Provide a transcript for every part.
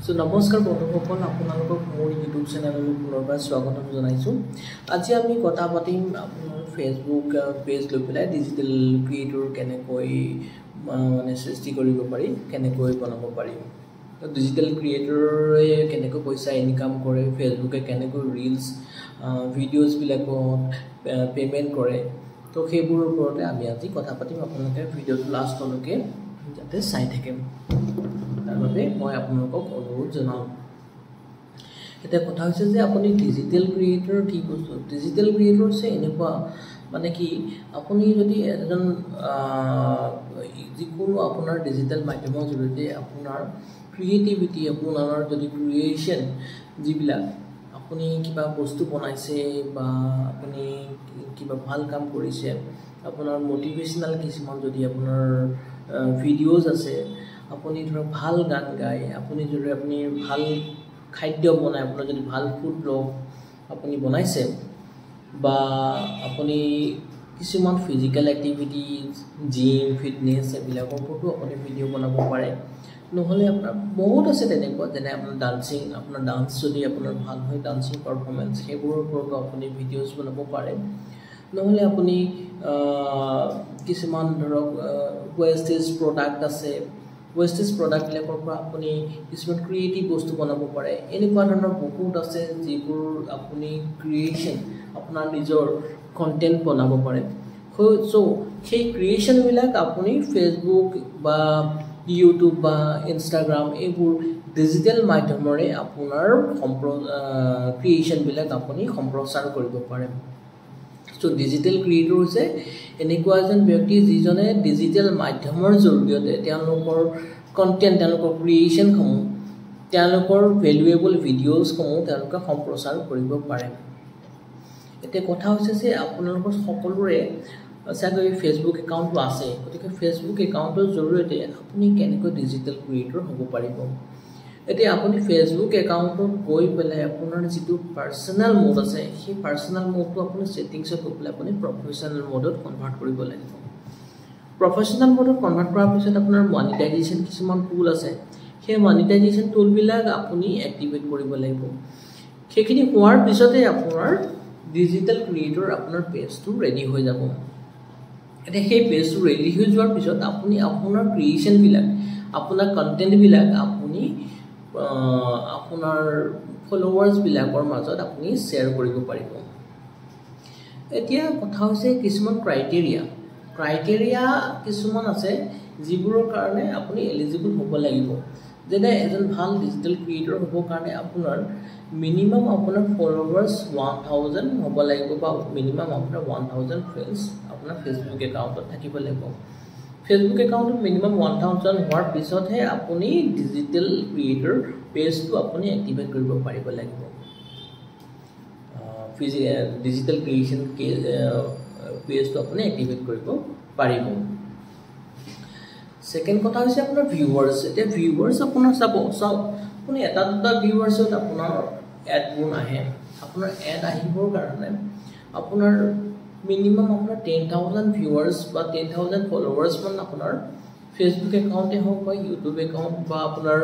so নমস্কাৰ বন্ধুসকল আপোনালোকক মোৰ ইউটিউব চেনেললৈ পুনৰবাৰ স্বাগতম জনাইছো আজি আমি কথা পাতিম আপোনাৰ ফেসবুক পেজ লৈ পেলাই ডিজিটেল ক্ৰিয়েটৰ কেনেকৈ মানে সৃষ্টি কৰিব পাৰি কেনেকৈ বনাব পাৰি তো ডিজিটেল ক্ৰিয়েটৰে কেনেকৈ পইচা ইনকাম কৰে ফেসবুকে কেনেকৈ ৰিলস ভিডিওস বিলাকত পেমেন্ট কৰে তো সেইবোৰৰ ওপৰতে আমি আজি কথা পাতিম আপোনালোকে ভিডিওটো লাষ্টলৈকে যাতে চাই থাকেন তাৰবাবে মই আপোনালোকক অনুৰোধ জনাম এটা কথা হৈছে যে আপুনি ডিজিটেল ক্ৰিয়েটৰ কি বস্তু ডিজিটেল ক্ৰিয়েটৰ সে এনেকুৱা মানে কি আপুনি যদি এজন যিকোনো আপোনাৰ ডিজিটেল মাধ্যমৰ জৰিয়তে আপোনাৰ ক্ৰিয়েটিভিটি আপোনাৰ যদি ক্ৰিয়েচন যিবিলাক আপুনি কিবা বস্তু বনাইছে বা আপুনি কিবা ভাল কাম কৰিছে আপোনাৰ মোটিভেশনাল কিছুমান যদি আপোনাৰ ভিডিওস আছে আপুনি ধৰক ভাল গান গায় আপুনি যদি আপুনি ভাল খাদ্য বনায় আপোনাৰ যদি ভাল ফুড ব্লগ আপুনি বনাইছে বা আপুনি কিছুমান ফিজিক্যাল এক্টিভিটিজ জিম ফিটনেস এবিলাকৰ ওপৰতো আপুনি ভিডিও বনাব পাৰে নহলে আপোনাৰ বহুত আছে তেনেকুৱা যেনে আপোনাৰ ডান্সিং আপোনাৰ ডান্স যদি আপোনাৰ ভাল হয় ডান্সিং পাৰফৰম্যান্স সেইবোৰৰ ওপৰতো আপুনি ভিডিওস বনাব পাৰে নহলে আপুনি কিছুমান ধৰক ওয়েস্টেজ প্ৰডাক্ট আছে ওয়েস্টেজ প্ৰডাক্ট বিলাকৰ পৰা আপুনি কিছুমান ক্ৰিয়েটিভ বস্তু বনাব পাৰে এনেকুৱা ধৰণৰ বহুত আছে যিবোৰ আপুনি ক্ৰিয়েচন আপোনাৰ নিজৰ কন্টেন্ট বনাব পাৰে সো সেই ক্ৰিয়েচন বিলাক আপুনি ফেসবুক বা ইউটিউব বা ইনষ্টাগ্ৰাম এইবোৰ ডিজিটেল মাধ্যমৰে আপোনাৰ ক্ৰিয়েচন বিলাক আপুনি সম্প্ৰচাৰ কৰিব পাৰে So digital creator হৈছে এনেকুৱা এজন ব্যক্তি যিজনে ডিজিটেল মাধ্যমৰ জৰিয়তে তেওঁলোকৰ কন্টেন্ট তেওঁলোকৰ ক্ৰিয়েচন সমূহ তেওঁলোকৰ ভ্যালুএবল ভিডিওস সমূহ তেওঁলোকে সম্প্ৰচাৰ কৰিব পাৰে এটা কথা হৈছে যে আপোনালোকৰ সকলোৰে চাগৈ ফেসবুক একাউণ্ট আছে গতিকে ফেসবুক একাউণ্টৰ জৰিয়তে আপুনি কেনেকৈ ডিজিটেল ক্ৰিয়েটৰ হ'ব পাৰিব এতিয়া আপুনি ফেসবুক একাউণ্টত গৈ পেলাই আপোনাৰ যেটো পাৰ্সোনাল মোড আছে সেই পাৰ্সোনাল মোডটো আপুনি সেটিংছত গৈ পেলাই আপুনি প্ৰফেশনাল মোডত কনভাৰ্ট কৰিব লাগিব প্ৰফেশনাল মোডত কনভাৰ্ট কৰাৰ পিছত আপোনাৰ মনিটাইজেশন কিছুমান টুল আছে সেই মনিটাইজেশন টুল বিলাক আপুনি এক্টিভেট কৰিব লাগিব সেইখিনি হোৱাৰ পিছতে আপোনাৰ ডিজিটেল ক্ৰিয়েটৰ আপোনাৰ পেজটো ৰেডি হৈ যাব এতিয়া সেই পেজটো ৰেডি হৈ যোৱাৰ পিছত আপুনি আপোনাৰ ক্ৰিয়েচন বিলাক আপোনাৰ কন্টেন্ট বিলাক আপুনি আপোনাৰ ফলোৱাৰ্স বিলাকৰ মাজত আপুনি শেয়াৰ কৰিব পাৰিব এতিয়া কথা হৈছে কিছুমান ক্ৰাইটেৰিয়া কিছুমান আছে যিবোৰৰ কাৰণে আপুনি এলিজিবল হ'ব লাগিব যেনে এজন ভাল ডিজিটেল ক্ৰিয়েটৰ হ'ব কাৰণে আপোনাৰ মিনিমাম আপোনাৰ ফলোৱাৰ্স 1000 হ'ব লাগিব বা মিনিমাম আপোনাৰ 1000 ফ্ৰেন্ডছ আপোনাৰ ফেসবুক একাউণ্টত থাকিব লাগিব ফেসবুক একাউণ্টত মিনিমাম 1000 হোৱাৰ পিছতহে আপুনি ডিজিটেল ক্ৰিয়েটৰ পেজটো আপুনি এক্টিভেট কৰিব পাৰিব লাগিব ডিজিটেল ক্ৰিয়েচন পেজটো আপুনি এক্টিভেট কৰিব পাৰিব সেকেন্ড কথা হৈছে আপোনাৰ ভিউৱাৰ্স এটা ভিউৱাৰ্স আপোনাৰ চাব আপুনি এটা দুটা ভিউৱাৰ্সত আপোনাৰ এডবোৰ আহে আপোনাৰ এড আহিবৰ কাৰণে আপোনাৰ মিনিমাম আপোনাৰ 10000 ভিউৱাৰ্স বা 10000 ফলোৱাৰ্স মান আপোনাৰ ফেসবুক একাউণ্টে হওক বা ইউটিউব একাউণ্ট বা আপোনাৰ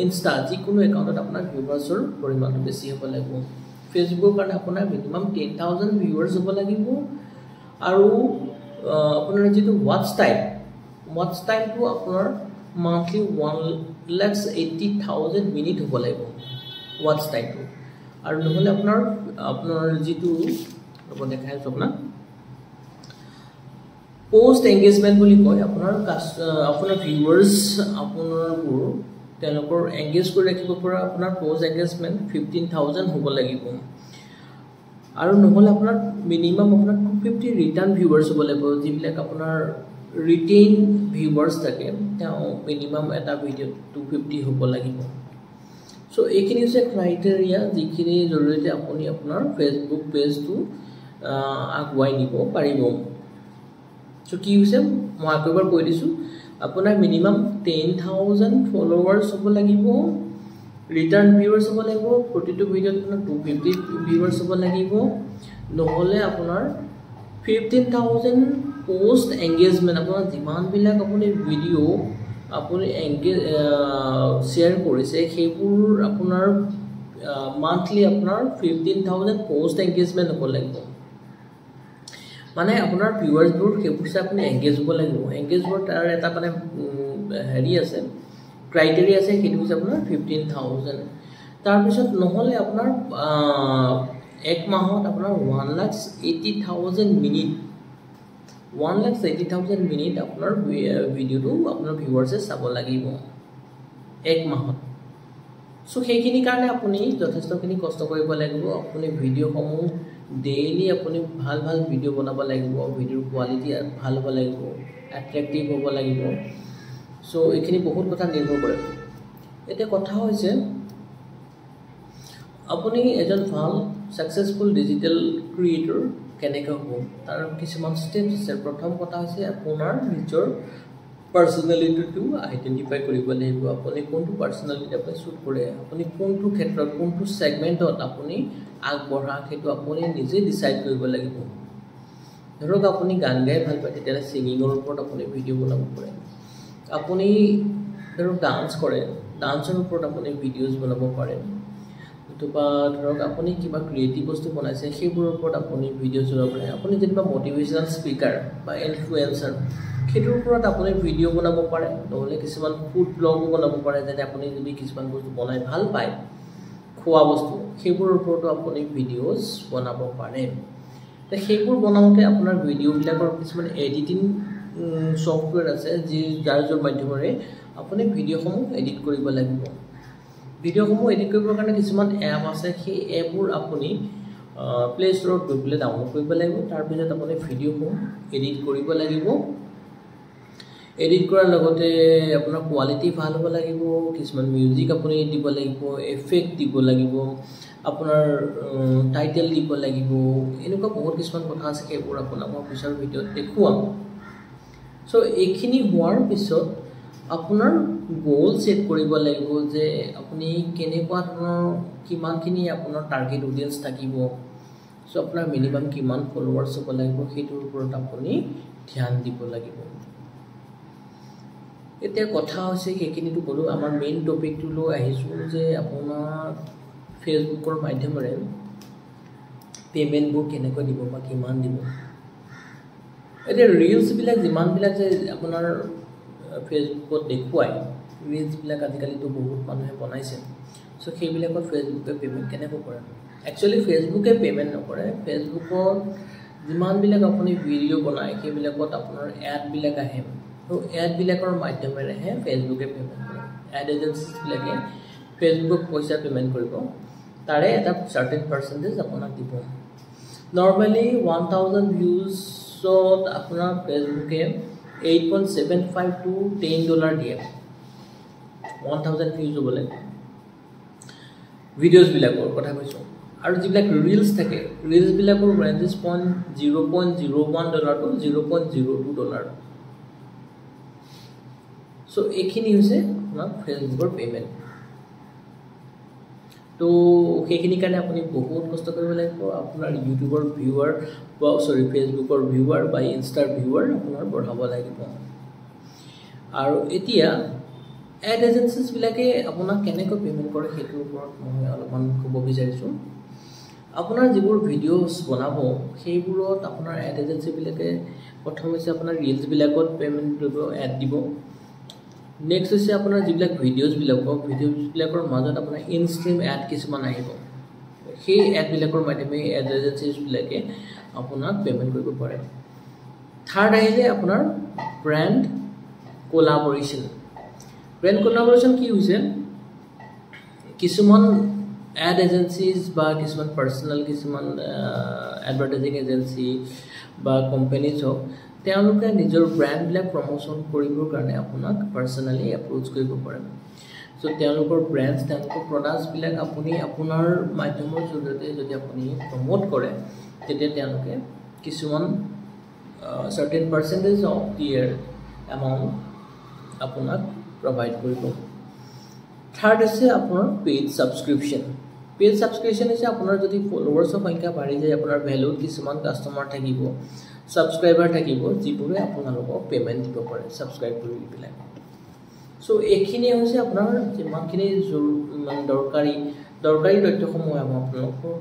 ইনষ্টা যিকোনো একাউণ্টত আপোনাৰ ভিউৱাৰ্সৰ পৰিমাণটো বেছি হ'ব লাগিব ফেসবুকৰ কাৰণে আপোনাৰ মিনিমাম 10000 ভিউৱাৰ্স হ'ব লাগিব আৰু আপোনাৰ যেটো ওয়াচ টাইমটো আপোনাৰ মান্থলি 1,80,000 মিনিট হ'ব লাগিব ওয়াচ টাইমটো আৰু নহলে আপোনাৰ যেটো ৰব দেখাইছো পোষ্ট এংগেজমেন্ট বুলি কয় আপোনাৰ ভিউৱাৰ্স আপোনাৰবোৰ তেওঁলোকৰ এংগেজ কৰি ৰাখিব পৰা আপোনাৰ পোষ্ট এংগেজমেন্ট 15000 হ'ব লাগিব আৰু নহলে আপোনাৰ মিনিমাম আপোনাৰ 250 ৰিটাৰ্ণ ভিউৱাৰ্স হ'ব লাগিব যিবিলাক আপোনাৰ ৰিটেইন ভিউৱাৰ্স থাকে তেওঁ মিনিমাম এটা ভিডিও 250 হ'ব লাগিব সো এইখিনি হৈছে ক্ৰাইটেৰিয়া যিখিনি জৰিয়তে আপুনি আপোনাৰ ফেসবুক পেজটো আগুৱাই নিব পাৰিব সো কি হৈছে মই আকবাৰ কৈ দিছো আপোনাৰ মিনিমাম 10000 ফলোৱাৰ্স হ'ব লাগিব ৰিটাৰ্ণ ভিউৱাৰ্স হ'ব লাগিব প্ৰতিটো ভিডিওত আপোনাৰ 250 ভিউৱাৰ্স হ'ব লাগিব নহলে আপোনাৰ 15000 পোষ্ট এংগেজমেন্ট আপোনাৰ যিমান বিলাক আপুনি ভিডিও আপুনি এংগেজ শ্বেয়াৰ কৰিছে সেইবোৰ আপোনাৰ মান্থলি আপোনাৰ 15,000 পোষ্ট এংগেজমেণ্ট হ'ব লাগিব মানে আপোনাৰ ভিউৱাৰ্ছবোৰ সেইবোৰ চাই আপুনি এংগেজ হ'ব লাগিব এংগেজ হোৱাৰ তাৰ এটা মানে হেৰি আছে ক্ৰাইটেৰিয়া আছে সেইটো হৈছে আপোনাৰ 15,000 তাৰপিছত নহ'লে আপোনাৰ এক মাহত আপোনাৰ 1,80,000 মিনিট 1,80,000 মিনিট আপোনাৰ ভিডিঅ'টো আপোনাৰ ভিউৱাৰ্ছে চাব লাগিব এক মাহত সো সেইখিনি কাৰণে আপুনি যথেষ্টখিনি কষ্ট কৰিব লাগিব আপুনি ভিডিঅ'সমূহ ডেইলি আপুনি ভাল ভাল ভিডিঅ' বনাব লাগিব ভিডিঅ'ৰ কোৱালিটি ভাল হ'ব লাগিব এট্ৰেক্টিভ হ'ব লাগিব সো এইখিনি বহুত কথা নিৰ্ভৰ কৰে এতিয়া কথা হৈছে আপুনি এজন ভাল সাকসেসফুল ডিজিটেল ক্ৰিয়েটৰ কেনেকৈ হ'ব তাৰ কিছুমান ষ্টেপছ আছে প্ৰথম কথা হৈছে আপোনাৰ নিজৰ পাৰ্সোনালিটিটো আইডেন্টিফাই কৰিব লাগিব আপুনি কোনটো পাৰ্সোনালিটি আপুনি শুট কৰে আপুনি কোনটো ক্ষেত্ৰত কোনটো সেগমেন্টত আপুনি আগবঢ়া সেইটো আপুনি নিজে ডিসাইড কৰিব লাগিব ধৰক আপুনি গান গাই ভাল পায় তেতিয়া সিঙ্গিংৰ ওপৰত আপুনি ভিডিঅ' বনাব পাৰে আপুনি ধৰক ডান্স কৰে ডান্সৰ ওপৰত আপুনি ভিডিঅ'জ বনাব পাৰে তোবা ধৰক আপুনি কিবা ক্ৰিয়েটিভ বস্তু বনাইছে সেইবোৰৰ ওপৰত আপুনি ভিডিঅ' বনাব পাৰে আপুনি যেনিবা মোটিভেশনাল স্পিকাৰ বা ইনফ্লুয়েন্সাৰ সেইটোৰ ওপৰত আপুনি ভিডিঅ' বনাব পাৰে নহলে কিছুমান ফুড ব্লগ বনাব পাৰে যেনে আপুনি যদি কিছুমান বস্তু বনাই ভাল পায় খোৱা বস্তু সেইবোৰৰ ওপৰতো আপুনি ভিডিঅ'জ বনাব পাৰে তে সেইবোৰ বনাওঁতে আপোনাৰ ভিডিঅ'বিলাকৰ কিছুমান এডিটিং সফটওয়্যাৰ আছে যি যাৰ মাধ্যমেৰে আপুনি ভিডিঅ'সমূহ এডিট কৰিব লাগিব ভিডিঅ'সমূহ এডিট কৰিবৰ কাৰণে কিছুমান এপ আছে সেই এপবোৰ আপুনি প্লে ষ্টৰত গৈ পেলাই ডাউনলোড কৰিব লাগিব তাৰ পিছত আপুনি ভিডিঅ'সমূহ এডিট কৰিব লাগিব এডিট কৰাৰ লগতে আপোনাৰ কোৱালিটি ভাল হ'ব লাগিব কিছুমান মিউজিক আপুনি দিব লাগিব এফেক্ট দিব লাগিব আপোনাৰ টাইটেল দিব লাগিব এনেকুৱা বহুত কিছুমান কথা আছে সেইবোৰ আপোনাক মই পিছৰ ভিডিঅ'ত দেখুৱাম সো এইখিনি হোৱাৰ পিছত আপোনাৰ গোল সেট কৰিব লাগিব যে আপুনি কেনেকুৱা ধৰণৰ কিমানখিনি আপোনাৰ টাৰ্গেট অডিয়েন্স থাকিব সো আপোনাৰ মিনিমাম কিমান ফলোৱাৰ্স হ'ব লাগিব সেইটোৰ ওপৰত আপুনি ধ্যান দিব লাগিব এতিয়া কথা হৈছে সেইখিনিটো বলো আমাৰ মেইন টপিকটো লৈ আহিছো যে আপোনাৰ ফেসবুকৰ মাধ্যমেৰে পেমেন্টবোৰ কেনেকৈ দিব বা কিমান দিব এতিয়া ৰিলস বিলাক যিমান বিলাক যে আপোনাৰ ফেসবুকত দেখুৱাই ৰিলস বিলাক আজিকালিতো বহুত মানুহে বনাইছে সো সেইবিলাকত ফেসবুকে পেমেন্ট কেনেকৈ কৰে একচুয়ালি ফেসবুকে পেমেন্ট নকৰে ফেসবুকত যিমান বিলাক আপুনি ভিডিঅ' বনাই সেইবিলাকত আপোনাৰ এড বিলাক আহে তো এড বিলাকৰ মাধ্যমেৰেহে ফেসবুকে পেমেন্ট কৰে এড এজেন্সিজ বিলাকে ফেসবুক পইচা পেমেন্ট কৰিব তাৰে এটা সাৰ্টেন পাৰ্সেন্টেজ আপোনাক দিব নৰমালি 1000 ভিউজত আপোনাৰ ফেসবুকে 8.75 to $10 দিয়ে 1000 ভিউজ হ'বলে ভিডিওস বিলাকৰ কথা কৈছো আৰু যিবিলাক ৰিলস থাকে ৰিলস বিলাকৰ ৰেঞ্জেস $0.01 to $0.02 সো এইখিনি হৈছে আপোনাৰ ফেসবুকৰ পেমেন্ট তো সেইখিনি কাৰণে আপুনি বহুত কষ্ট কৰিব লাগিব আপোনাৰ ইউটিউবৰ ভিউৱাৰ বা ফেসবুকৰ ভিউৱাৰ বা ইনষ্টাৰ ভিউৱাৰ আপোনাৰ বঢ়াব লাগিব আৰু এতিয়া এড এজেন্সিজ বিলাকে আপোনাক কেনেকৈ পেমেন্ট কৰে সেইটোৰ ওপৰত মই অলপমান ক'ব বিচাৰিছো আপোনাৰ যিবোৰ ভিডিওস বনাব সেইবোৰত আপোনাৰ এড এজেন্সি বিলাকে প্ৰথম হৈছে আপোনাৰ ৰিলস বিলাকত পেমেন্ট দিব এড দিব নেক্সট হৈছে আপোনাৰ যিবিলাক ভিডিওস বিলাকৰ মাজত আপোনাৰ ইনষ্ট্ৰীম এড কিছুমান আহিব সেই এড বিলাকৰ মাধ্যমে এড এজেন্সিজ বিলাকে আপোনাক পেমেন্ট কৰিব পাৰে থাৰ্ড আহিলে আপোনাৰ ব্ৰ্যান্ড কোলাবৰেচন কি হৈছে কিছুমান এড এজেন্সিজ বা কিছুমান পাৰ্সোনাল কিছুমান এডভাৰটাইজিং এজেন্সি বা কোম্পানীজ হওক তেওঁলোকে নিজৰ ব্ৰ্যান্ড বিলাক প্ৰমোশন কৰিবৰ কাৰণে আপোনাক পাৰ্সোনালি এপ্ৰোচ কৰিব পাৰে সো তেওঁলোকৰ ব্ৰ্যান্ডছ তেওঁলোকৰ প্ৰডাক্টছ বিলাক আপুনি আপোনাৰ মাধ্যমৰ জৰিয়তে যদি আপুনি প্ৰমোট কৰে তেতিয়া তেওঁলোকে কিছুমান সাৰ্টেন পাৰ্সেন্টেজ অফ দিয়াৰ এমাউন্ট আপোনাক প্ৰভাইড কৰিব থাৰ্ড আছে আপোনাৰ পেইড সাবস্ক্ৰিপশন হৈছে আপোনাৰ যদি ফলোৱাৰ্ছৰ সংখ্যা বাঢ়ি যায় আপোনাৰ ভ্যালুত কিছুমান কাস্টমাৰ থাকিব সাবস্ক্ৰাইবাৰ থাকিব যিবোৰে আপোনালোকক পেমেন্ট দিব পাৰে সাবস্ক্ৰাইব কৰি পেলাই সো এইখিনি হৈছে আপোনাৰ যিমানখিনি দৰকাৰী তথ্যসমূহ আমি আপোনালোকৰ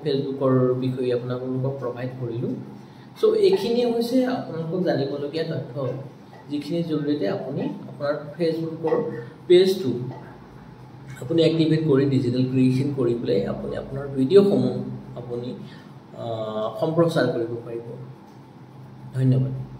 ফেচবুকৰ বিষয়ে আপোনালোকক প্ৰভাইড কৰিলোঁ সো এইখিনি হৈছে আপোনালোকক জানিবলগীয়া তথ্য যিখিনিৰ জৰিয়তে আপুনি আপোনাৰ ফেচবুকৰ পেজটো আপুনি এক্টিভেট কৰি ডিজিটেল ক্ৰিয়েশ্যন কৰি পেলাই আপুনি আপোনাৰ ভিডিঅ'সমূহ আপুনি সম্প্ৰচাৰ কৰিব পাৰিব ধন্যবাদ